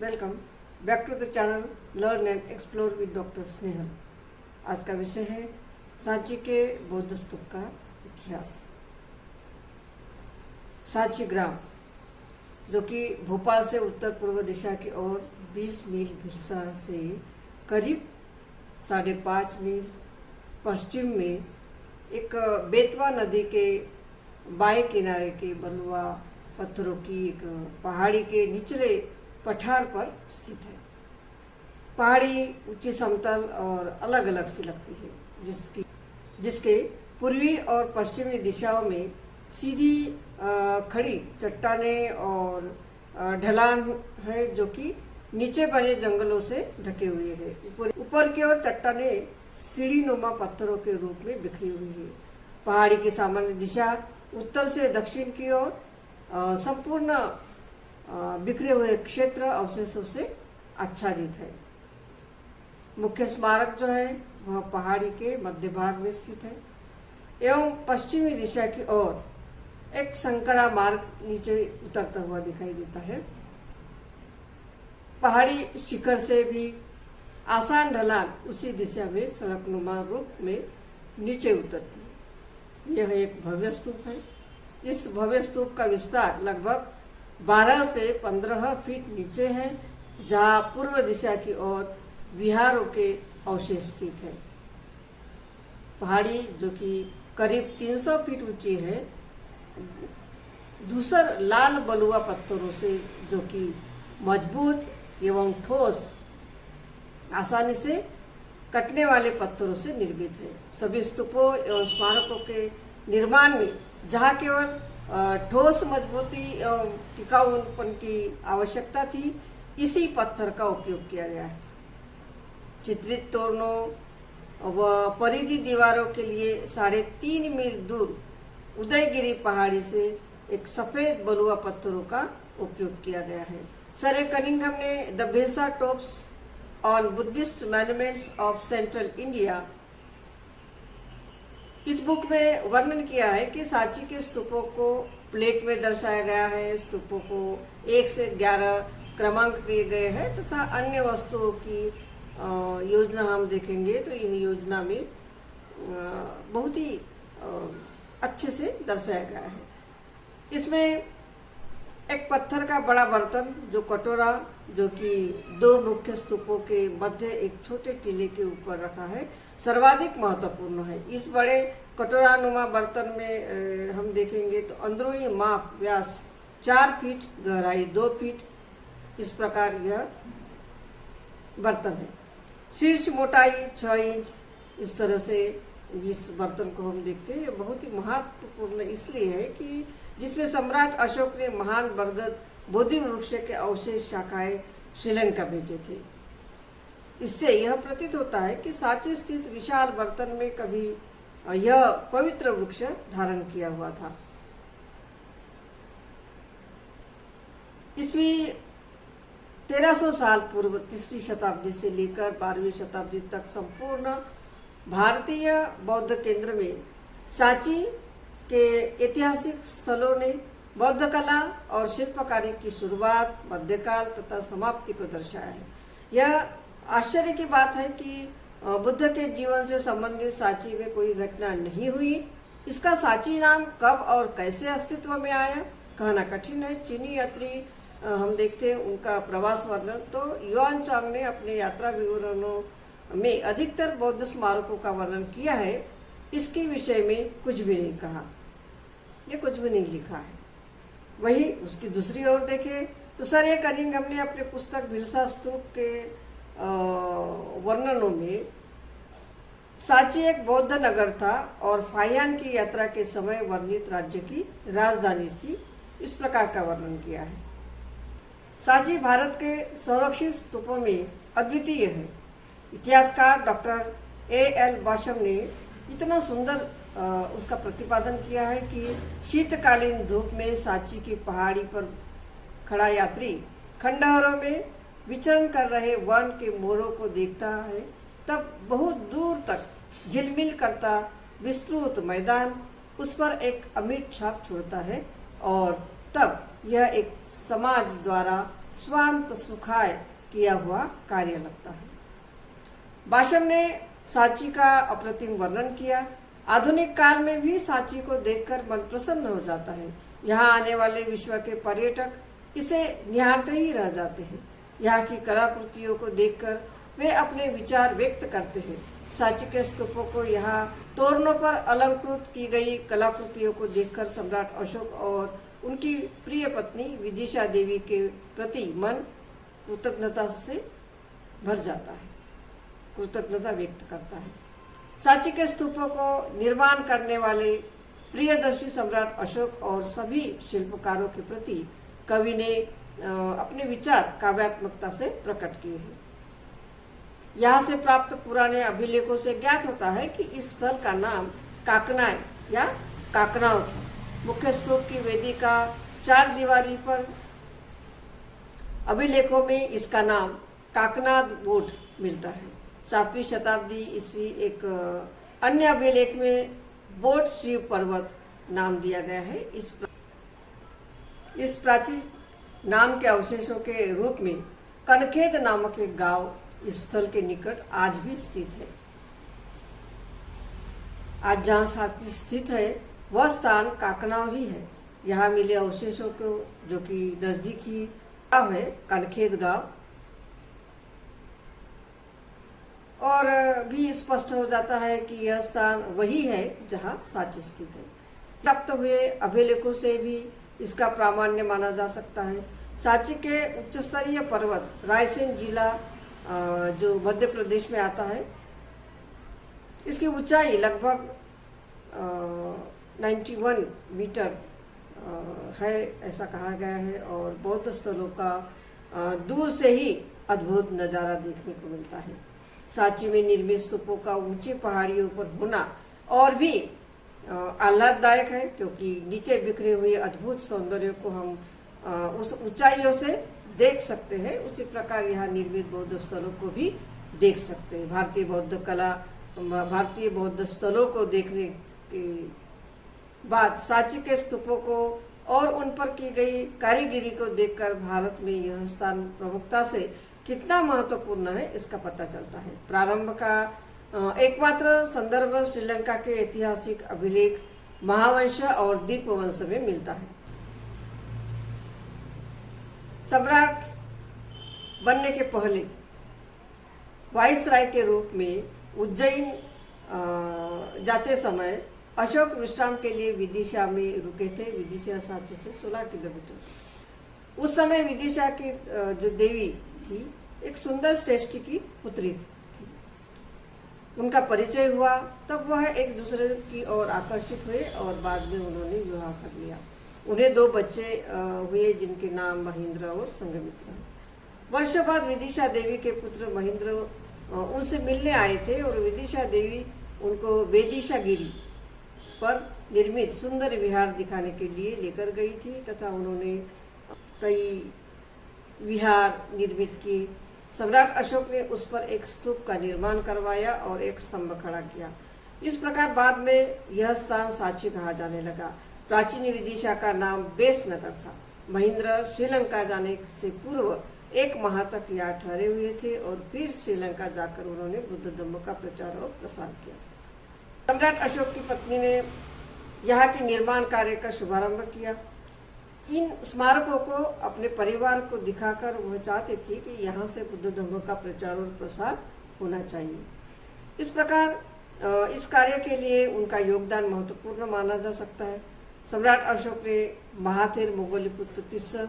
Welcome back to the channel learn and explore with doctor Snehal. आज का विषय है सांची के बौद्ध स्तूप का इतिहास। सांची ग्राम जो कि भोपाल से उत्तर पूर्व दिशा की ओर 20 मील भिरसा से करीब 5.5 मील पश्चिम में एक बेतवा नदी के बाएं किनारे के बलुआ पत्थरों की एक पहाड़ी के निचले पठार पर स्थित है। पहाड़ी ऊंची समतल और अलग अलग सी लगती है, जिसके पूर्वी और पश्चिमी दिशाओं में सीधी खड़ी चट्टानें और ढलान है जो कि नीचे बने जंगलों से ढके हुए है। ऊपर की ओर चट्टानें सीढ़ी नुमा पत्थरों के रूप में बिखरी हुई है। पहाड़ी की सामान्य दिशा उत्तर से दक्षिण की ओर संपूर्ण बिखरे हुए क्षेत्र अवशेषों से आच्छादित है। मुख्य स्मारक जो है वह पहाड़ी के मध्य भाग में स्थित है एवं पश्चिमी दिशा की ओर एक संकरा मार्ग नीचे उतरता हुआ दिखाई देता है। पहाड़ी शिखर से भी आसान ढलान उसी दिशा में सड़कनुमा रूप में नीचे उतरती है। यह एक भव्य स्तूप है। इस भव्य स्तूप का विस्तार लगभग 12 से 15 फीट नीचे है, जहाँ पूर्व दिशा की ओर विहारों के अवशेष स्थित है। पहाड़ी जो कि करीब 300 फीट ऊंची है, धूसर लाल बलुआ पत्थरों से जो कि मजबूत एवं ठोस आसानी से कटने वाले पत्थरों से निर्मित है। सभी स्तूपों एवं स्मारकों के निर्माण में जहाँ केवल ठोस मजबूती एवं टिकाऊपन की आवश्यकता थी, इसी पत्थर का उपयोग किया गया है। चित्रित तोरणों व परिधि दीवारों के लिए 3.5 मील दूर उदयगिरी पहाड़ी से एक सफ़ेद बलुआ पत्थरों का उपयोग किया गया है। सर कनिंघम ने the Bhilsa topes on Buddhist monuments of central India इस बुक में वर्णन किया है कि सांची के स्तूपों को प्लेट में दर्शाया गया है। स्तूपों को 1 से 11 क्रमांक दिए गए हैं तथा अन्य वस्तुओं की योजना हम देखेंगे तो यह योजना में बहुत ही अच्छे से दर्शाया गया है। इसमें एक पत्थर का बड़ा बर्तन जो कटोरा जो कि 2 मुख्य स्तूपों के मध्य एक छोटे टीले के ऊपर रखा है, सर्वाधिक महत्वपूर्ण है। इस बड़े कटोरानुमा बर्तन में हम देखेंगे तो अंदरूनी माप व्यास 4 फीट, गहराई 2 फीट, इस प्रकार यह बर्तन है। शीर्ष मोटाई 6 इंच, इस तरह से इस बर्तन को हम देखते हैं। यह बहुत ही महत्वपूर्ण इसलिए है कि जिसमें सम्राट अशोक ने महान बरगद बोधि वृक्ष के अवशेष शाखाएं श्रीलंका भेजे थे। इससे यह प्रतीत होता है कि सांची स्थित विशाल बर्तन में कभी यह पवित्र वृक्ष धारण किया हुआ था। ईस्वी 1300 साल पूर्व 3री शताब्दी से लेकर 12वीं शताब्दी तक संपूर्ण भारतीय बौद्ध केंद्र में सांची के ऐतिहासिक स्थलों ने बौद्ध कला और शिल्पकारी की शुरुआत, मध्यकाल तथा समाप्ति को दर्शाया है। यह आश्चर्य की बात है कि बुद्ध के जीवन से संबंधित सांची में कोई घटना नहीं हुई। इसका सांची नाम कब और कैसे अस्तित्व में आया कहना कठिन है। चीनी यात्री हम देखते हैं उनका प्रवास वर्णन तो युआन चांग ने अपने यात्रा विवरणों में अधिकतर बौद्ध स्मारकों का वर्णन किया है। इसके विषय में कुछ भी नहीं कहा, ये कुछ भी नहीं लिखा है। वही उसकी दूसरी ओर देखें तो सर कनिंघम ने अपने पुस्तक भिरसा स्तूप के वर्णनों में सांची एक बौद्ध नगर था और फाहियान की यात्रा के समय वर्णित राज्य की राजधानी थी, इस प्रकार का वर्णन किया है। सांची भारत के संरक्षित स्तूपों में अद्वितीय है। इतिहासकार डॉक्टर A.L. बाशम ने इतना सुंदर उसका प्रतिपादन किया है कि शीतकालीन धूप में सांची की पहाड़ी पर खड़ा यात्री खंडहरों में विचरण कर रहे वन के मोरों को देखता है, तब बहुत दूर तक झिलमिल करता विस्तृत मैदान उस पर एक अमिट छाप छोड़ता है और तब यह एक समाज द्वारा स्वांत सुखाय किया हुआ कार्य लगता है। भाषम ने सांची का अप्रतिम वर्णन किया। आधुनिक काल में भी सांची को देखकर मन प्रसन्न हो जाता है। यहाँ आने वाले विश्व के पर्यटक इसे निहारते ही रह जाते हैं। यहाँ की कलाकृतियों को देखकर वे अपने विचार व्यक्त करते हैं। सांची के स्तूपों को यहाँ तोरणों पर अलंकृत की गई कलाकृतियों को देखकर सम्राट अशोक और उनकी प्रिय पत्नी विदिशा देवी के प्रति मन कृतज्ञता से भर जाता है, कृतज्ञता व्यक्त करता है। सांची के स्तूपों को निर्माण करने वाले प्रियदर्शी सम्राट अशोक और सभी शिल्पकारों के प्रति कवि ने अपने विचार काव्यात्मकता से प्रकट किए हैं। यहाँ से प्राप्त पुराने अभिलेखों से ज्ञात होता है कि इस स्थल का नाम काकनाय या काकनाव था। मुख्य स्तूप की वेदिका 4 दीवारी पर अभिलेखों में इसका नाम काकनाद बोध मिलता है। 7वीं शताब्दी ईस्वी एक अन्य अभिलेख में बोध शिव पर्वत नाम दिया गया है। इस प्राचीन नाम के अवशेषों के रूप में कनखेद नामक एक गांव इस स्थल के निकट आज भी स्थित है। आज जहाँ सांची स्थित है वह स्थान काकनाव ही है। यहाँ मिले अवशेषों को जो कि नजदीक ही गाँव है कनखेद गांव, और भी स्पष्ट हो जाता है कि यह स्थान वही है जहाँ सांची स्थित है। प्राप्त हुए अभिलेखों से भी इसका प्रामाण्य माना जा सकता है। सांची के उच्चस्तरीय पर्वत रायसेन जिला जो मध्य प्रदेश में आता है, इसकी ऊंचाई लगभग 91 मीटर है ऐसा कहा गया है, और बौद्ध स्थलों का दूर से ही अद्भुत नज़ारा देखने को मिलता है। सांची में निर्मित स्तूपों का ऊंची पहाड़ियों पर होना और भी आह्लाददायक है, क्योंकि नीचे बिखरे हुए अद्भुत सौंदर्य को हम उस ऊंचाइयों से देख सकते हैं। उसी प्रकार यहाँ निर्मित बौद्ध स्थलों को भी देख सकते हैं। भारतीय बौद्ध स्थलों को देखने के बाद सांची के स्तूपों को और उन पर की गई कारीगरी को देखकर भारत में यह स्थान प्रमुखता से कितना महत्वपूर्ण है इसका पता चलता है। प्रारंभ का एकमात्र संदर्भ श्रीलंका के ऐतिहासिक अभिलेख महावंश और दीपवंश में मिलता है। सम्राट बनने के पहले वाइसराय के रूप में उज्जैन जाते समय अशोक विश्राम के लिए विदिशा में रुके थे। विदिशा सांची से 16 किलोमीटर। उस समय विदिशा की जो देवी थी एक सुंदर श्रेष्ठ की पुत्री थी। उनका परिचय हुआ, तब वह एक दूसरे की ओर आकर्षित हुए और बाद में उन्होंने विवाह कर लिया। उन्हें 2 बच्चे हुए जिनके नाम महेंद्र और संघमित्र। वर्षों बाद विदिशा देवी के पुत्र महेंद्र उनसे मिलने आए थे और विदिशा देवी उनको वेदिशागिरी पर निर्मित सुंदर विहार दिखाने के लिए लेकर गई थी तथा उन्होंने कई विहार निर्मित किए। सम्राट अशोक ने उस पर एक स्तूप का निर्माण करवाया और एक स्तंभ खड़ा किया। इस प्रकार बाद में यह स्थान सांची कहा जाने लगा। प्राचीन विदिशा का नाम बेसनगर था। महेंद्र श्रीलंका जाने से पूर्व 1 माह तक यहाँ ठहरे हुए थे और फिर श्रीलंका जाकर उन्होंने बुद्ध धम्म का प्रचार और प्रसार किया था। सम्राट अशोक की पत्नी ने यहाँ के निर्माण कार्य का शुभारंभ किया। इन स्मारकों को अपने परिवार को दिखाकर वह चाहते थे कि यहाँ से बुद्ध धम्म का प्रचार और प्रसार होना चाहिए। इस प्रकार इस कार्य के लिए उनका योगदान महत्वपूर्ण माना जा सकता है। सम्राट अशोक ने महाथेर मोगलीपुत्र तिस्सा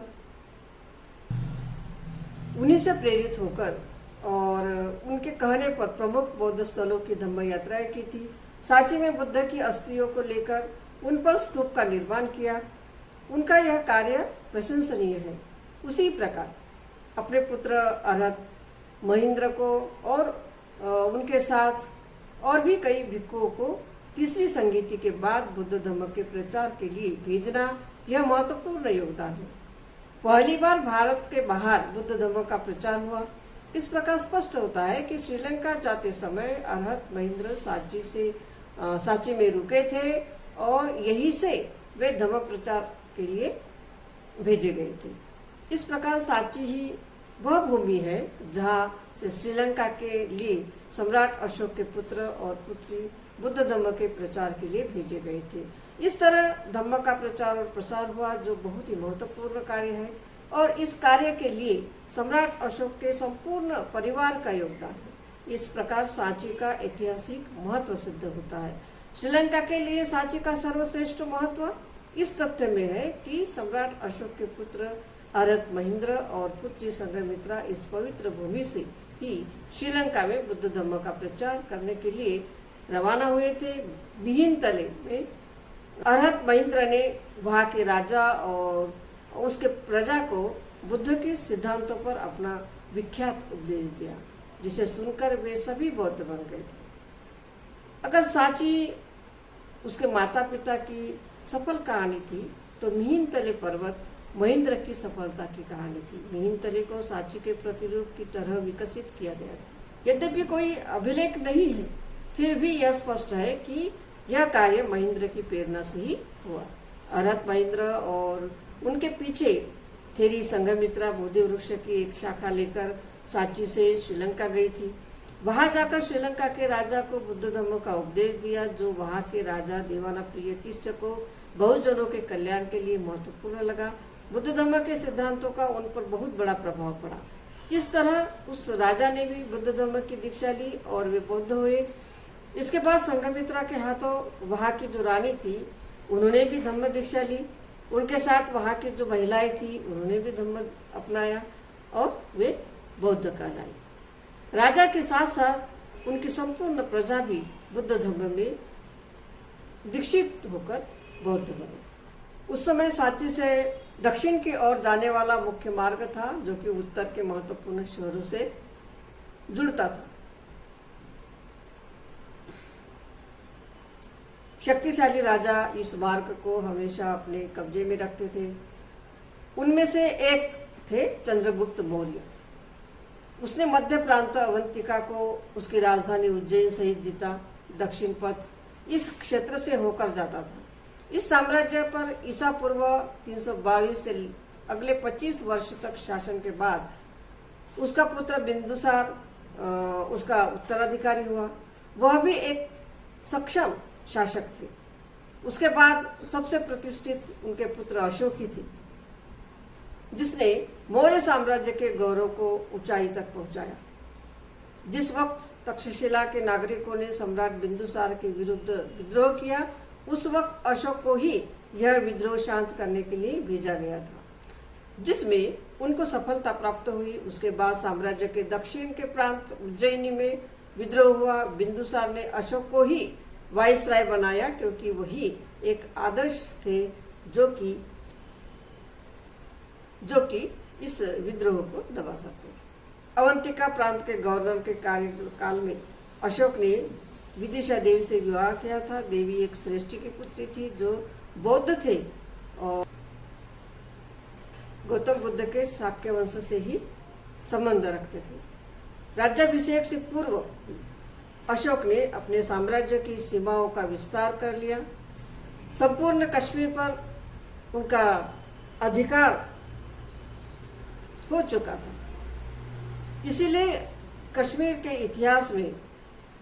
उन्हीं से प्रेरित होकर और उनके कहने पर प्रमुख बौद्ध स्थलों की धम्म यात्राएं की थी। सांची में बुद्ध की अस्थियों को लेकर उन पर स्तूप का निर्माण किया। उनका यह कार्य प्रशंसनीय है। उसी प्रकार अपने पुत्र अरहत महेंद्र को और उनके साथ और भी कई भिक्षुओं को तीसरी संगीति के बाद बुद्ध धम्म के प्रचार के लिए भेजना यह महत्वपूर्ण योगदान है। पहली बार भारत के बाहर बुद्ध धम्म का प्रचार हुआ। इस प्रकार स्पष्ट होता है कि श्रीलंका जाते समय अरहत महेंद्र सांची में रुके थे और यहीं से वे धम्म प्रचार के लिए भेजे गए थे। इस प्रकार सांची ही वह भूमि है जहाँ से श्रीलंका के लिए सम्राट अशोक के पुत्र और पुत्री बुद्ध धम्म के प्रचार के लिए भेजे गए थे। इस तरह धम्म का प्रचार और प्रसार हुआ, जो बहुत ही महत्वपूर्ण कार्य है, और इस कार्य के लिए सम्राट अशोक के संपूर्ण परिवार का योगदान है। इस प्रकार सांची का ऐतिहासिक महत्व सिद्ध होता है। श्रीलंका के लिए सांची का सर्वश्रेष्ठ महत्व इस तथ्य में है कि सम्राट अशोक के पुत्र अरहत महेंद्र और पुत्री संघमित्रा इस पवित्र भूमि से ही श्रीलंका में बुद्ध धम्म का प्रचार करने के लिए रवाना हुए थे। मिहिंतले में अरहत महेंद्र ने वहाँ के राजा और उसके प्रजा को बुद्ध के सिद्धांतों पर अपना विख्यात उपदेश दिया, जिसे सुनकर वे सभी बौद्ध बन गए थे। अगर सांची उसके माता पिता की सफल कहानी थी, तो मिहिंतले पर्वत महेंद्र की सफलता की कहानी थी। मिहिंतले को सांची के प्रतिरूप की तरह विकसित किया गया था। यद्यपि कोई अभिलेख नहीं है, फिर भी यह स्पष्ट है कि यह कार्य महेंद्र की प्रेरणा से ही हुआ। अरहत महेंद्र और उनके पीछे थेरी संघमित्रा बोधि वृक्ष की एक शाखा लेकर सांची से श्रीलंका गई थी। वहां जाकर श्रीलंका के राजा को बुद्ध धम्म का उपदेश दिया, जो वहां के राजा देवानाप्रिय तीस्र को बहुजनों के कल्याण के लिए महत्वपूर्ण लगा। बुद्ध धम्म के सिद्धांतों का उन पर बहुत बड़ा प्रभाव पड़ा। इस तरह उस राजा ने भी बुद्ध धम्म की दीक्षा ली और वे बौद्ध हुए। इसके बाद संघमित्रा के हाथों वहाँ की जो रानी थी, उन्होंने भी धम्म दीक्षा ली। उनके साथ वहाँ की जो महिलाएं थी, उन्होंने भी धम्म अपनाया और वे बौद्ध कहलाई। राजा के साथ साथ उनकी संपूर्ण प्रजा भी बुद्ध धम्म में दीक्षित होकर बौद्ध बने। उस समय सांची से दक्षिण की ओर जाने वाला मुख्य मार्ग था, जो कि उत्तर के महत्वपूर्ण शहरों से जुड़ता था। शक्तिशाली राजा इस मार्ग को हमेशा अपने कब्जे में रखते थे। उनमें से एक थे चंद्रगुप्त मौर्य। उसने मध्य प्रांत अवंतिका को उसकी राजधानी उज्जैन सहित जीता। दक्षिण पथ इस क्षेत्र से होकर जाता था। इस साम्राज्य पर ईसा पूर्व 322 से अगले 25 वर्ष तक शासन के बाद उसका पुत्र बिंदुसार उसका उत्तराधिकारी हुआ। वह भी एक सक्षम शासक थे। उसके बाद सबसे प्रतिष्ठित उनके पुत्र अशोक ही थे, जिसने मौर्य साम्राज्य के गौरव को ऊंचाई तक पहुंचाया। जिस वक्त तक्षशिला के नागरिकों ने सम्राट बिंदुसार के विरुद्ध विद्रोह किया, उस वक्त अशोक को ही यह विद्रोह शांत करने के लिए भेजा गया था, जिसमें उनको सफलता प्राप्त हुई। उसके बाद साम्राज्य के दक्षिण के प्रांत उज्जैनी में विद्रोह हुआ। बिंदुसार ने अशोक को ही वाइसराय बनाया, क्योंकि वही एक आदर्श थे जो कि इस विद्रोह को दबा सकते थे। अवंतिका प्रांत के गवर्नर के कार्यकाल में अशोक ने विदिशा देवी से विवाह किया था। देवी एक श्रेष्ठी की पुत्री थी जो बौद्ध थे और गौतम बुद्ध के शाक्य वंश से ही संबंध रखते थे। राज्याभिषेक से पूर्व अशोक ने अपने साम्राज्य की सीमाओं का विस्तार कर लिया। संपूर्ण कश्मीर पर उनका अधिकार हो चुका था। इसीलिए कश्मीर के इतिहास में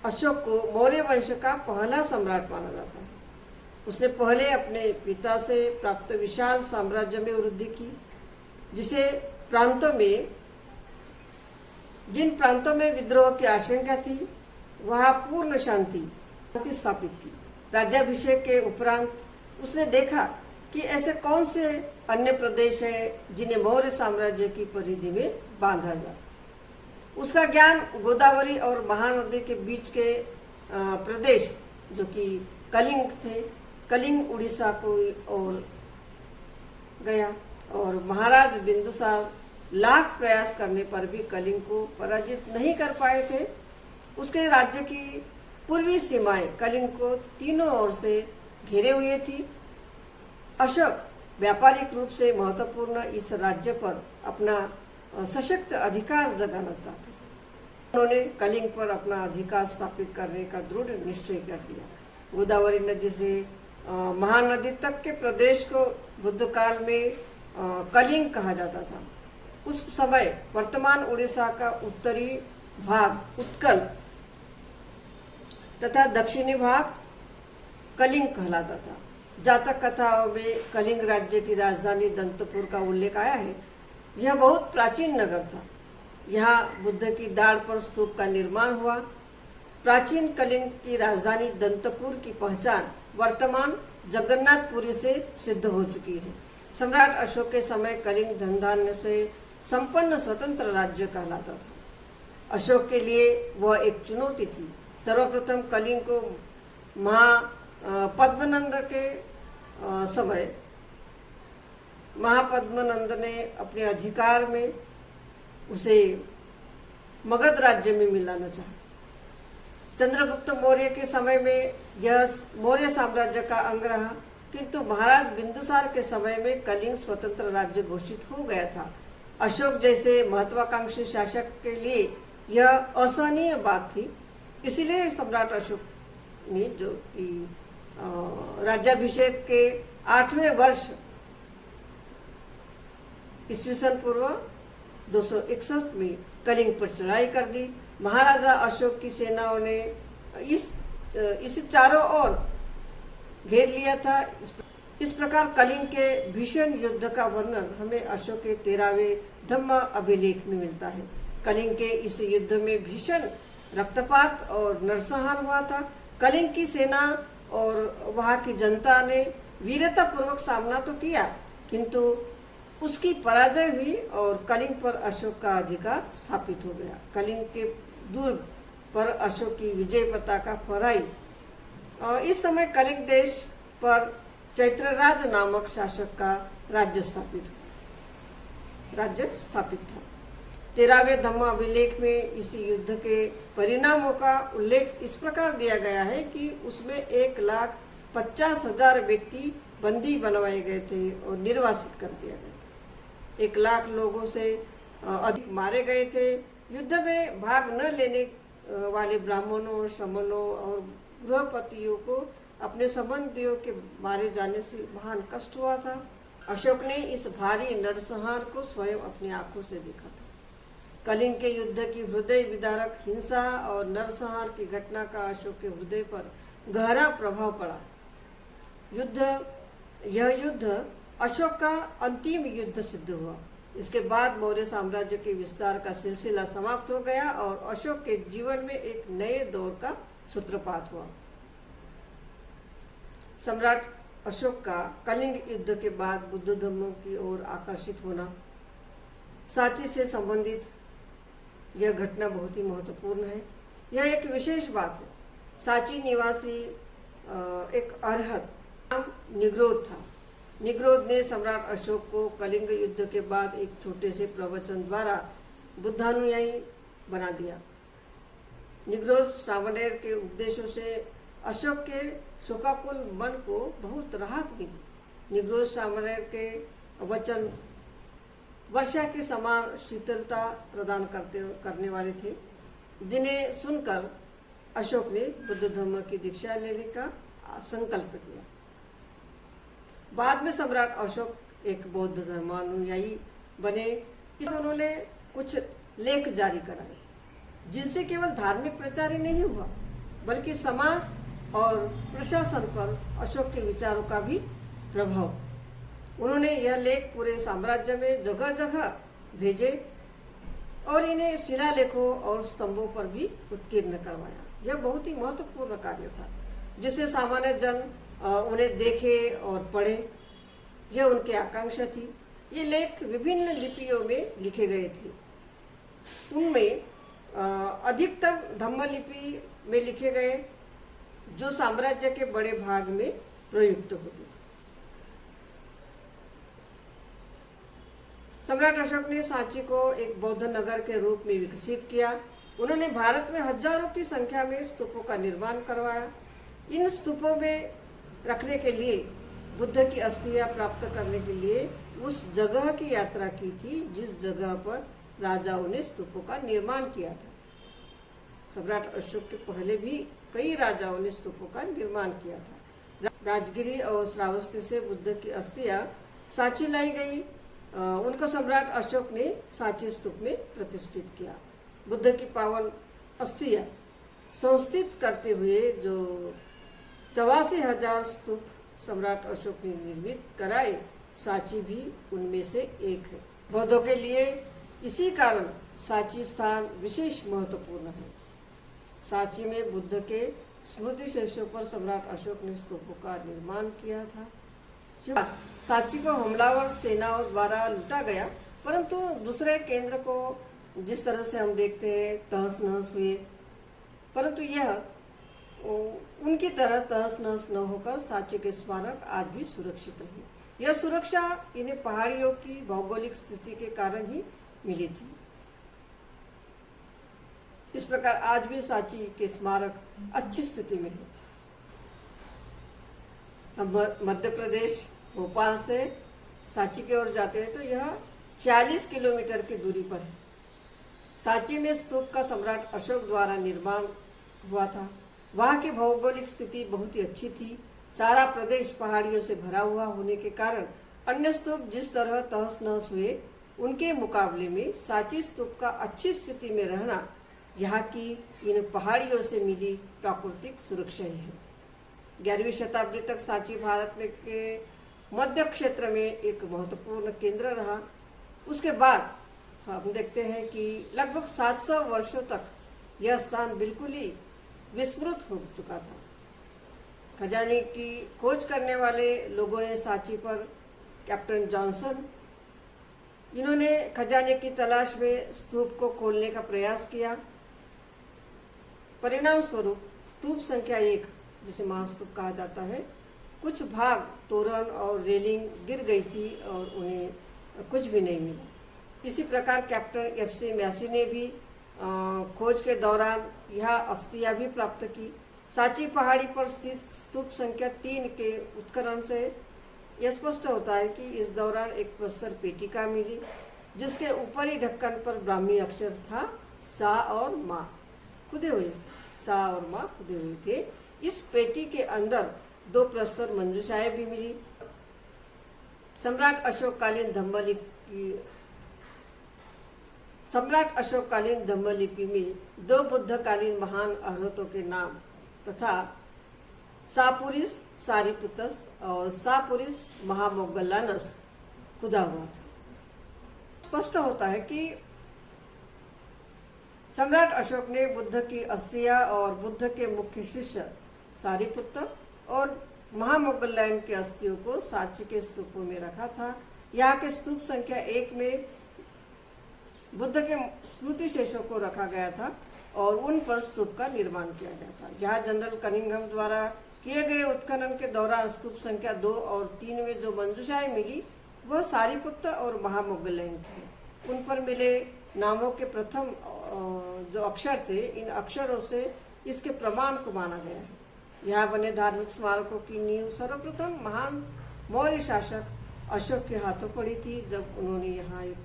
अशोक को मौर्य वंश का पहला सम्राट माना जाता है। उसने पहले अपने पिता से प्राप्त विशाल साम्राज्य में वृद्धि की, जिन प्रांतों में विद्रोह की आशंका थी, वहाँ पूर्ण शांति स्थापित की। राज्याभिषेक के उपरांत उसने देखा कि ऐसे कौन से अन्य प्रदेश हैं जिन्हें मौर्य साम्राज्य की परिधि में बांधा जाए। उसका ज्ञान गोदावरी और महानदी के बीच के प्रदेश, जो कि कलिंग थे, कलिंग उड़ीसा को और गया, और महाराज बिंदुसार लाख प्रयास करने पर भी कलिंग को पराजित नहीं कर पाए थे। उसके राज्य की पूर्वी सीमाएं कलिंग को तीनों ओर से घेरे हुए थी। अशोक व्यापारिक रूप से महत्वपूर्ण इस राज्य पर अपना सशक्त अधिकार जगाना चाहते थे। उन्होंने कलिंग पर अपना अधिकार स्थापित करने का दृढ़ निश्चय कर लिया। गोदावरी नदी से महानदी तक के प्रदेश को बुद्ध काल में कलिंग कहा जाता था। उस समय वर्तमान उड़ीसा का उत्तरी भाग उत्कल तथा दक्षिणी भाग कलिंग कहलाता था। जातक कथाओं में कलिंग राज्य की राजधानी दंतपुर का उल्लेख आया है। यह बहुत प्राचीन नगर था। यहाँ बुद्ध की दाढ़ पर स्तूप का निर्माण हुआ। प्राचीन कलिंग की राजधानी दंतपुर की पहचान वर्तमान जगन्नाथपुरी से सिद्ध हो चुकी है। सम्राट अशोक के समय कलिंग धन धान्य से संपन्न स्वतंत्र राज्य कहलाता था। अशोक के लिए वह एक चुनौती थी। सर्वप्रथम कलिंग को महापद्मनंद के समय महापद्मनंद ने अपने अधिकार में उसे मगध राज्य में मिलाना चाहा। चंद्रगुप्त मौर्य के समय में यह मौर्य साम्राज्य का अंग रहा, किंतु महाराज बिंदुसार के समय में कलिंग स्वतंत्र राज्य घोषित हो गया था। अशोक जैसे महत्वाकांक्षी शासक के लिए यह असहनीय बात थी। इसलिए सम्राट अशोक ने जो कि राज्याभिषेक के 8वें वर्ष ईस्वी सन पूर्व 261 में कलिंग पर चढ़ाई कर दी। महाराजा अशोक की सेनाओं ने इसे चारों ओर घेर लिया था। इस प्रकार कलिंग के भीषण युद्ध का वर्णन हमें अशोक के 13वें धम्म अभिलेख में मिलता है। कलिंग के इस युद्ध में भीषण रक्तपात और नरसंहार हुआ था। कलिंग की सेना और वहां की जनता ने वीरतापूर्वक सामना तो किया, किंतु उसकी पराजय हुई और कलिंग पर अशोक का अधिकार स्थापित हो गया। कलिंग के दुर्ग पर अशोक की विजय पताका फहराई। इस समय कलिंग देश पर चैत्रराज नामक शासक का राज्य स्थापित था। 13वें धम्म अभिलेख में इस युद्ध के परिणामों का उल्लेख इस प्रकार दिया गया है कि उसमें 1,50,000 व्यक्ति बंदी बनवाए गए थे और निर्वासित कर दिया गया था। 1 लाख लोगों से अधिक मारे गए थे। युद्ध में भाग न लेने वाले ब्राह्मणों, श्रमणों और गृहपतियों को अपने संबंधियों के मारे जाने से महान कष्ट हुआ था। अशोक ने इस भारी नरसंहार को स्वयं अपनी आंखों से देखा था। कलिंग के युद्ध की हृदय विदारक हिंसा और नरसंहार की घटना का अशोक के हृदय पर गहरा प्रभाव पड़ा। यह युद्ध अशोक का अंतिम युद्ध सिद्ध हुआ। इसके बाद मौर्य साम्राज्य के विस्तार का सिलसिला समाप्त हो गया और अशोक के जीवन में एक नए दौर का सूत्रपात हुआ। सम्राट अशोक का कलिंग युद्ध के बाद बुद्ध धर्म की ओर आकर्षित होना, सांची से संबंधित यह घटना बहुत ही महत्वपूर्ण है। यह एक विशेष बात है। सांची निवासी एक अरहत नाम निग्रोध था। निग्रोध ने सम्राट अशोक को कलिंग युद्ध के बाद एक छोटे से प्रवचन द्वारा बुद्धानुयायी बना दिया। निग्रोध श्रावणेर के उपदेशों से अशोक के शोकाकुल मन को बहुत राहत मिली। निग्रोध श्रावणेर के वचन वर्षा के समान शीतलता प्रदान करने वाले थे, जिन्हें सुनकर अशोक ने बुद्ध धर्म की दीक्षा लेने का संकल्प किया। बाद में सम्राट अशोक एक बौद्ध धर्मानुयायी बने। इसमें उन्होंने कुछ लेख जारी कराए, जिनसे केवल धार्मिक प्रचार ही नहीं हुआ, बल्कि समाज और प्रशासन पर अशोक के विचारों का भी प्रभाव। उन्होंने यह लेख पूरे साम्राज्य में जगह जगह भेजे और इन्हें शिलालेखों और स्तंभों पर भी उत्कीर्ण करवाया। यह बहुत ही महत्वपूर्ण कार्य था, जिससे सामान्य जन उन्हें देखे और पढ़े। यह उनकी आकांक्षा थी। ये लेख विभिन्न लिपियों में लिखे गए थे। उनमें अधिकतर धम्म लिपि में लिखे गए, जो साम्राज्य के बड़े भाग में प्रयुक्त होती थी। सम्राट अशोक ने सांची को एक बौद्ध नगर के रूप में विकसित किया। उन्होंने भारत में हजारों की संख्या में स्तूपों का निर्माण करवाया। इन स्तूपों में रखने के लिए, बुद्ध की अस्थियां प्राप्त करने के लिए उस जगह की यात्रा की थी जिस जगह पर राजाओं ने स्तूपों का निर्माण किया था। सम्राट अशोक के पहले भी कई राजाओं ने स्तूपों का निर्माण किया था। राजगिरी और श्रावस्ती से बुद्ध की अस्थियां सांची लाई गई। उनको सम्राट अशोक ने सांची स्तूप में प्रतिष्ठित किया। बुद्ध की पावन अस्थियां संस्थित करते हुए जो 84,000 स्तूप सम्राट अशोक ने निर्मित कराए, सांची भी उनमें से एक है। बौद्धों के लिए इसी कारण सांची स्थान विशेष महत्वपूर्ण है। सांची में बुद्ध के स्मृति शेषों पर सम्राट अशोक ने स्तूपों का निर्माण किया था। सांची को हमलावर सेनाओं द्वारा लूटा गया, परंतु दूसरे केंद्र को जिस तरह से हम देखते हैं तहस नहस हुए, परंतु यह उनकी तरह तहस नहस न होकर सांची के स्मारक आज भी सुरक्षित रहे। यह सुरक्षा इन्हें पहाड़ियों की भौगोलिक स्थिति के कारण ही मिली थी। इस प्रकार आज भी सांची के स्मारक अच्छी स्थिति में है। हम मध्य प्रदेश भोपाल से सांची की ओर जाते हैं तो यह 40 किलोमीटर की दूरी पर है। सांची में स्तूप का सम्राट अशोक द्वारा निर्माण हुआ था। वहाँ की भौगोलिक स्थिति बहुत ही अच्छी थी। सारा प्रदेश पहाड़ियों से भरा हुआ होने के कारण अन्य स्तूप जिस तरह तहस नहस हुए, उनके मुकाबले में सांची स्तूप का अच्छी स्थिति में रहना यहाँ की इन पहाड़ियों से मिली प्राकृतिक सुरक्षा ही है। 11वीं शताब्दी तक सांची भारत में के मध्य क्षेत्र में एक महत्वपूर्ण केंद्र रहा। उसके बाद हम देखते हैं कि लगभग 700 वर्षों तक यह स्थान बिल्कुल ही विस्मृत हो चुका था। खजाने की खोज करने वाले लोगों ने सांची पर कैप्टन जॉनसन, इन्होंने खजाने की तलाश में स्तूप को खोलने का प्रयास किया। परिणाम स्वरूप स्तूप संख्या 1, जिसे महास्तूप कहा जाता है, कुछ भाग तोरण और रेलिंग गिर गई थी और उन्हें कुछ भी नहीं मिला। इसी प्रकार कैप्टन FC मैसी ने भी खोज के दौरान यह अस्थियां भी प्राप्त की। सांची पहाड़ी पर स्थित स्तूप संख्या 3 के उत्खनन से यह स्पष्ट होता है कि इस दौरान एक प्रस्तर पेटिका मिली, जिसके ऊपरी ढक्कन पर ब्राह्मी अक्षर था सा और मा खुदे हुए थे। सा और मा खुदे हुए थे। इस पेटी के अंदर 2 प्रस्तर मंजूषाएं भी मिली। सम्राट अशोककालीन धम्मलिपि में 2 बुद्धकालीन महान अरहतों के नाम तथा सापुरिस सारिपुतस और सापुरिस महामोग्गलानस खुदा हुआ था। स्पष्ट होता है कि सम्राट अशोक ने बुद्ध की अस्थियां और बुद्ध के मुख्य शिष्य सारिपुत्र और महामोग्गलायन की अस्थियों को सांची के स्तूपों में रखा था। यहाँ के स्तूप संख्या 1 में बुद्ध के स्मृति शेषों को रखा गया था और उन पर स्तूप का निर्माण किया गया था। जहाँ जनरल कनिंघम द्वारा किए गए उत्खनन के दौरान स्तूप संख्या 2 और 3 में जो मंजूषाएं मिली वह सारिपुत्र और महामोग्गलायन की। उन पर मिले नामों के प्रथम जो अक्षर थे, इन अक्षरों से इसके प्रमाण को माना गया है। यहाँ बने धार्मिक स्मारकों की नींव सर्वप्रथम महान मौर्य शासक अशोक के हाथों पड़ी थी, जब उन्होंने यहाँ एक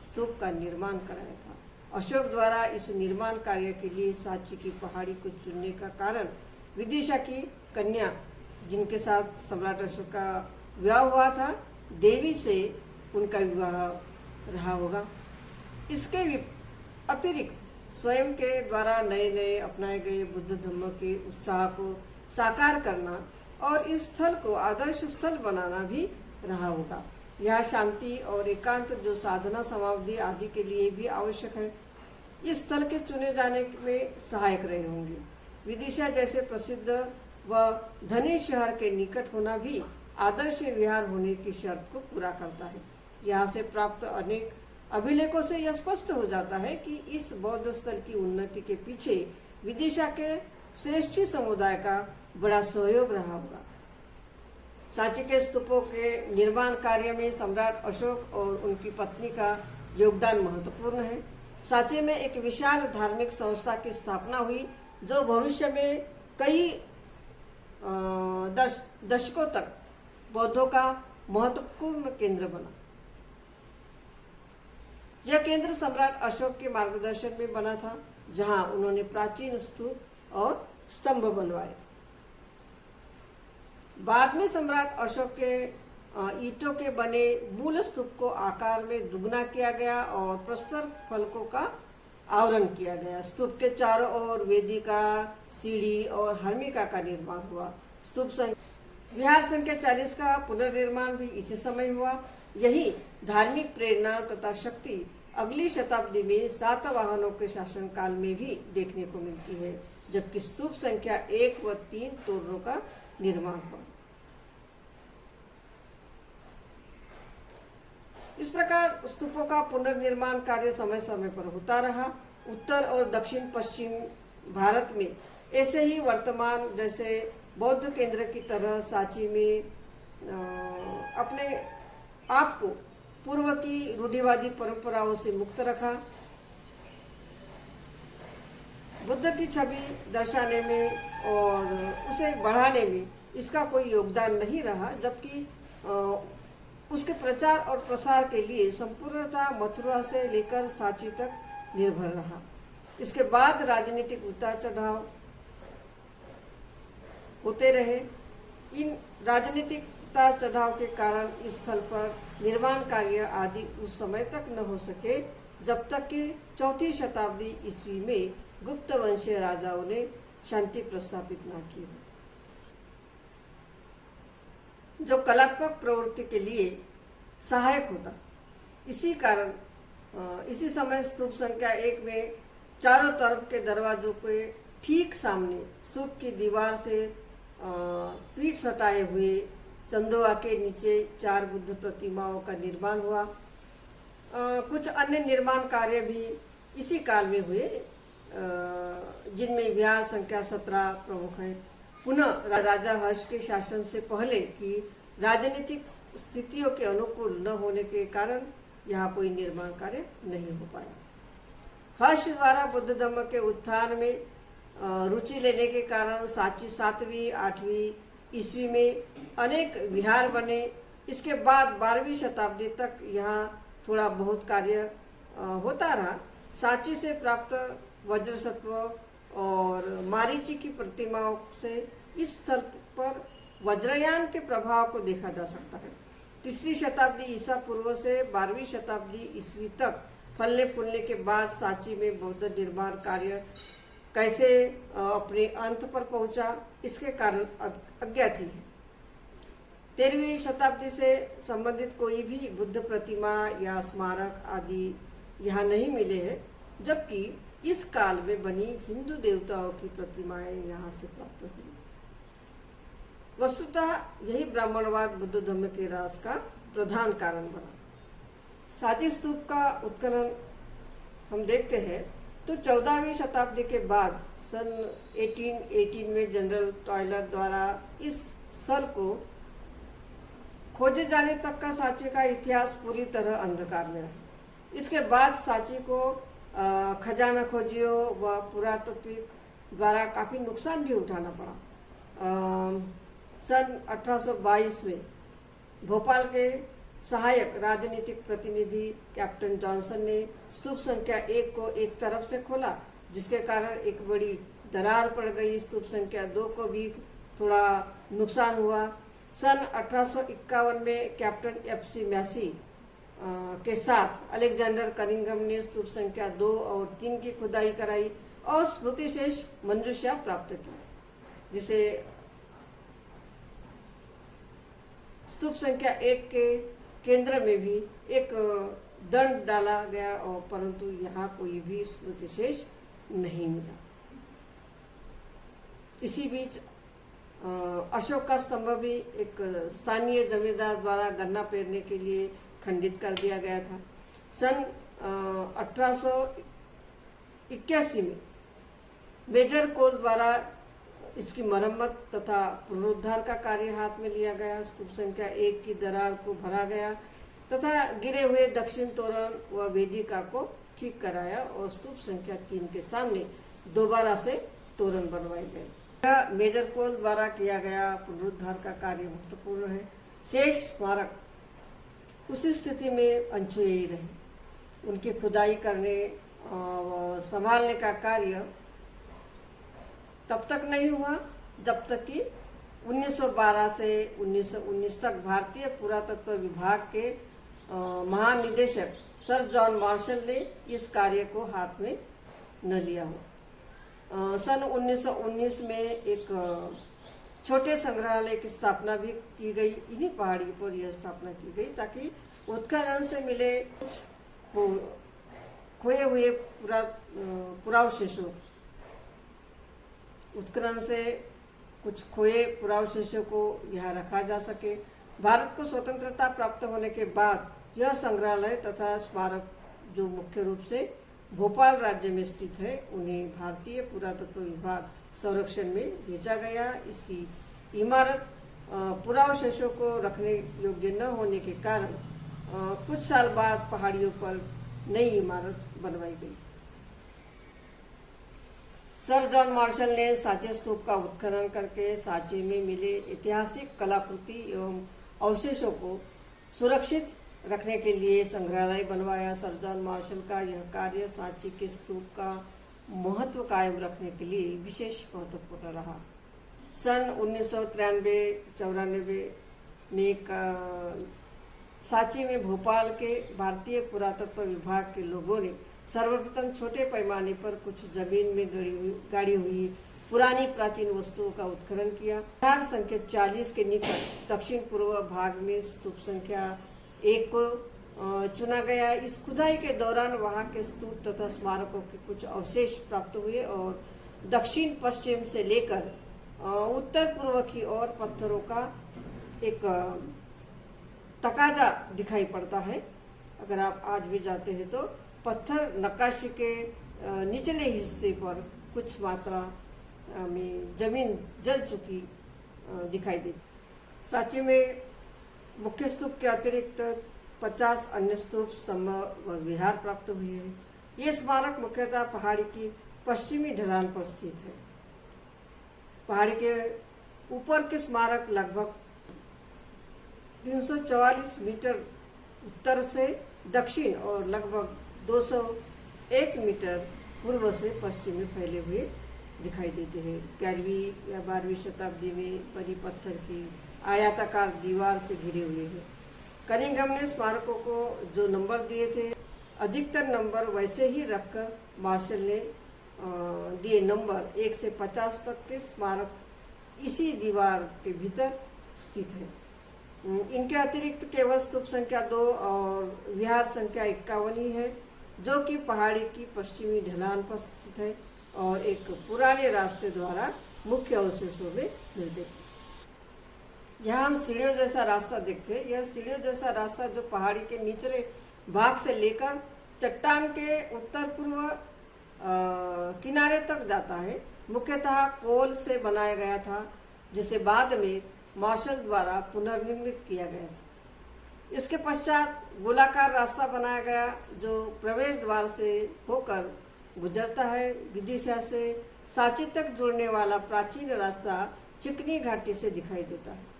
स्तूप का निर्माण कराया था। अशोक द्वारा इस निर्माण कार्य के लिए सांची की पहाड़ी को चुनने का कारण विदिशा की कन्या, जिनके साथ सम्राट अशोक का विवाह हुआ था, देवी से उनका विवाह रहा होगा। इसके अतिरिक्त स्वयं के द्वारा नए नए अपनाए गए बुद्ध धम्म के उत्साह को साकार करना और इस स्थल को आदर्श स्थल बनाना भी रहा होगा। यह शांति और एकांत जो साधना समाधि आदि के लिए भी आवश्यक है, इस स्थल के चुने जाने में सहायक रहे होंगे। विदिशा जैसे प्रसिद्ध व धनी शहर के निकट होना भी आदर्श विहार होने की शर्त को पूरा करता है। यहाँ से प्राप्त अनेक अभिलेखों से यह स्पष्ट हो जाता है कि इस बौद्ध स्थल की उन्नति के पीछे विदिशा के श्रेष्ठी समुदाय का बड़ा सहयोग रहा होगा। सांची के स्तूपों के निर्माण कार्य में सम्राट अशोक और उनकी पत्नी का योगदान महत्वपूर्ण है। सांची में एक विशाल धार्मिक संस्था की स्थापना हुई, जो भविष्य में कई दशकों तक बौद्धों का महत्वपूर्ण केंद्र बना। यह केंद्र सम्राट अशोक के मार्गदर्शन में बना था, जहां उन्होंने प्राचीन स्तूप और स्तंभ बनवाए। बाद में सम्राट अशोक के ईंटों के बने मूल स्तूप को आकार में दुगना किया गया और प्रस्तर फलकों का आवरण किया गया। स्तूप के चारों ओर वेदिका, सीढ़ी और हर्मिका का निर्माण हुआ। विहार संख्या 40 का पुनर्निर्माण भी इसी समय हुआ। यही धार्मिक प्रेरणा तथा शक्ति अगली शताब्दी में सातवाहनों के शासनकाल में भी देखने को मिलती है, जबकि स्तूप संख्या 1 व 3 तोरणों का निर्माण हुआ। इस प्रकार स्तूपों का पुनर्निर्माण कार्य समय समय पर होता रहा। उत्तर और दक्षिण पश्चिम भारत में ऐसे ही वर्तमान जैसे बौद्ध केंद्र की तरह सांची में अपने आप को पूर्व की रूढ़िवादी परंपराओं से मुक्त रखा। बुद्ध की छवि दर्शाने में और उसे बढ़ाने में इसका कोई योगदान नहीं रहा, जबकि उसके प्रचार और प्रसार के लिए संपूर्णतः मथुरा से लेकर सांची तक निर्भर रहा। इसके बाद राजनीतिक उतार चढ़ाव होते रहे। इन राजनीतिक उतार चढ़ाव के कारण इस स्थल पर निर्माण कार्य आदि उस समय तक न हो सके जब तक कि 4वीं शताब्दी ईस्वी में गुप्त वंशीय राजाओं ने शांति प्रस्थापित न की। जो कलात्मक प्रवृत्ति के लिए सहायक होता। इसी कारण इसी समय स्तूप संख्या 1 में चारों तरफ के दरवाजों के ठीक सामने स्तूप की दीवार से पीठ सटाए हुए चंदोआ के नीचे 4 बुद्ध प्रतिमाओं का निर्माण हुआ। कुछ अन्य निर्माण कार्य भी इसी काल में हुए, जिनमें विहार संख्या 17 प्रमुख है। पुनः राजा हर्ष के शासन से पहले की राजनीतिक स्थितियों के अनुकूल न होने के कारण यहाँ कोई निर्माण कार्य नहीं हो पाया। हर्ष द्वारा बुद्ध धर्म के उत्थान में रुचि लेने के कारण 7वीं 8वीं ईस्वी में अनेक विहार बने। इसके बाद 12वीं शताब्दी तक यहाँ थोड़ा बहुत कार्य होता रहा। सांची से प्राप्त वज्रसत्व और मारीची की प्रतिमाओं से इस स्थल पर वज्रयान के प्रभाव को देखा जा सकता है। 3री शताब्दी ईसा पूर्व से 12वीं शताब्दी ईस्वी तक फलने फूलने के बाद सांची में बौद्ध निर्माण कार्य कैसे अपने अंत पर पहुंचा, इसके कारण अज्ञात ही है। 13वीं शताब्दी से संबंधित कोई भी बुद्ध प्रतिमा या स्मारक आदि यहाँ नहीं मिले हैं, जबकि इस काल में बनी हिंदू देवताओं की प्रतिमाएं यहाँ से प्राप्त हुई। वस्तुतः यही ब्राह्मणवाद बुद्ध धर्म के ह्रास का प्रधान कारण बना। सांची स्तूप का उत्खनन हम देखते हैं तो 14वीं शताब्दी के बाद सन 1818 में जनरल टॉयलर द्वारा इस स्थल को खोजे जाने तक का सांची का इतिहास पूरी तरह अंधकार में रहा। इसके बाद सांची को खजाना खोजियों व पुरातत्विक द्वारा काफ़ी नुकसान भी उठाना पड़ा। सन 1822 में भोपाल के सहायक राजनीतिक प्रतिनिधि कैप्टन जॉनसन ने स्तूप संख्या 1 को एक तरफ से खोला, जिसके कारण एक बड़ी दरार पड़ गई। स्तूप संख्या 2 को भी थोड़ा नुकसान हुआ। सन 1851 में कैप्टन FC मैसी के साथ अलेक्जेंडर कनिंघम ने स्तूप संख्या 2 और 3 की खुदाई कराई और स्मृतिशेष मंजूषा प्राप्त की, जिसे स्तूप संख्या 1 के केंद्र में भी एक दंड डाला गया, और परंतु यहाँ कोई भी स्मृतिशेष नहीं मिला। इसी बीच अशोक का स्तंभ भी एक स्थानीय जमींदार द्वारा गन्ना पेरने के लिए खंडित कर दिया गया था। सन 1881 में मेजर कोल द्वारा इसकी मरम्मत तथा पुनरुद्धार का कार्य हाथ में लिया गया। स्तूप संख्या 1 की दरार को भरा गया तथा गिरे हुए दक्षिण तोरण व वेदिका को ठीक कराया और स्तूप संख्या 3 के सामने दोबारा से तोरण बनवाए गए। यह मेजर कोल द्वारा किया गया पुनरुद्धार का कार्य महत्वपूर्ण है। शेष स्मारक उसी स्थिति में अनछुए ही रहे। उनकी खुदाई करने व संभालने का कार्य तब तक नहीं हुआ जब तक कि 1912 से 1919 तक भारतीय पुरातत्व विभाग के महानिदेशक सर जॉन मार्शल ने इस कार्य को हाथ में न लिया हो। सन 1919 में एक छोटे संग्रहालय की स्थापना भी की गई। इन्हीं पहाड़ी पर यह स्थापना की गई ताकि उत्खनन से मिले कुछ खोए हुए पुरावशेषों उत्खनन से कुछ खोए पुरावशेषों को यहाँ रखा जा सके। भारत को स्वतंत्रता प्राप्त होने के बाद यह संग्रहालय तथा स्मारक जो मुख्य रूप से भोपाल राज्य में स्थित है, उन्हें भारतीय पुरातत्व विभाग संरक्षण में भेजा गया। इसकी इमारत पुरावशेषों को रखने योग्य न होने के कारण कुछ साल बाद पहाड़ियों पर नई इमारत बनवाई गई। सर जॉन मार्शल ने सांची स्तूप का उत्खनन करके सांची में मिले ऐतिहासिक कलाकृति एवं अवशेषों को सुरक्षित रखने के लिए संग्रहालय बनवाया। सर जॉन मार्शल का यह कार्य सांची के स्तूप का महत्व कायम रखने के लिए विशेष महत्वपूर्ण रहा। सन 1993-94 में सांची में भोपाल के भारतीय पुरातत्व विभाग के लोगों ने सर्वप्रथम छोटे पैमाने पर कुछ जमीन में गाड़ी हुई पुरानी प्राचीन वस्तुओं का उत्खनन किया। विहार संख्या 40 के निकट दक्षिण पूर्व भाग में स्तूप संख्या 1 को चुना गया। इस खुदाई के दौरान वहां के स्तूप तथा स्मारकों के कुछ अवशेष प्राप्त हुए और दक्षिण पश्चिम से लेकर उत्तर पूर्व की ओर पत्थरों का एक तकाजा दिखाई पड़ता है। अगर आप आज भी जाते हैं तो पत्थर नक्काशी के निचले हिस्से पर कुछ मात्रा में जमीन जल चुकी दिखाई देती। सांची में मुख्य स्तूप के अतिरिक्त 50 अन्य स्तूप, स्तंभ व विहार प्राप्त हुए हैं। ये स्मारक मुख्यतः पहाड़ी की पश्चिमी ढलान पर स्थित है। पहाड़ी के ऊपर के स्मारक लगभग 344 मीटर उत्तर से दक्षिण और लगभग 201 मीटर पूर्व से पश्चिम में फैले हुए दिखाई देते हैं। 11वीं या 12वीं शताब्दी में बनी पत्थर की आयताकार दीवार से घिरे हुए हैं। कनिंघम ने स्मारकों को जो नंबर दिए थे, अधिकतर नंबर वैसे ही रखकर मार्शल ने दिए नंबर 1 से 50 तक के स्मारक इसी दीवार के भीतर स्थित है। इनके अतिरिक्त केवल स्तूप संख्या 2 और विहार संख्या 51 ही है, जो कि पहाड़ी की पश्चिमी ढलान पर स्थित है और एक पुराने रास्ते द्वारा मुख्य अवशेषों में मिलते हैं। यहाँ हम सीढ़ियों जैसा रास्ता देखते हैं। यह सीढ़ियों जैसा रास्ता जो पहाड़ी के निचले भाग से लेकर चट्टान के उत्तर पूर्व किनारे तक जाता है, मुख्यतः कोल से बनाया गया था, जिसे बाद में मार्शल द्वारा पुनर्निर्मित किया गया था। इसके पश्चात गोलाकार रास्ता बनाया गया जो प्रवेश द्वार से होकर गुजरता है। विदिशा से सांची तक जुड़ने वाला प्राचीन रास्ता चिकनी घाटी से दिखाई देता है।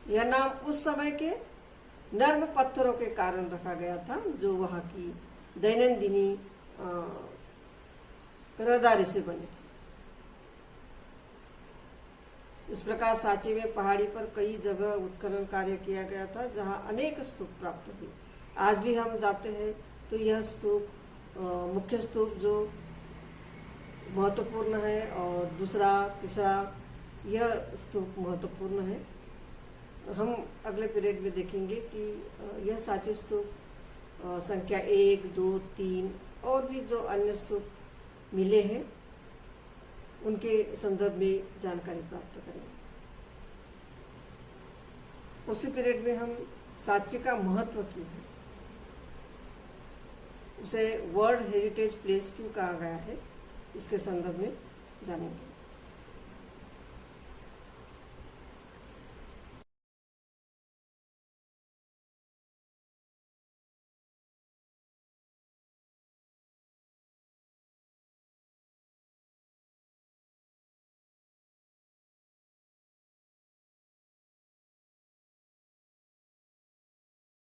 यह नाम उस समय के नर्म पत्थरों के कारण रखा गया था जो वहाँ की दैनंदिनी रहदारी से बने थे। इस प्रकार सांची में पहाड़ी पर कई जगह उत्खनन कार्य किया गया था जहां अनेक स्तूप प्राप्त हुए। आज भी हम जाते हैं तो यह स्तूप मुख्य स्तूप जो महत्वपूर्ण है और दूसरा तीसरा यह स्तूप महत्वपूर्ण है। हम अगले पीरियड में देखेंगे कि यह सांची स्तूप संख्या 1, 2, 3 और भी जो अन्य स्तूप मिले हैं उनके संदर्भ में जानकारी प्राप्त करेंगे। उसी पीरियड में हम सांची का महत्व क्यों है, उसे वर्ल्ड हेरिटेज प्लेस क्यों कहा गया है, इसके संदर्भ में जानेंगे।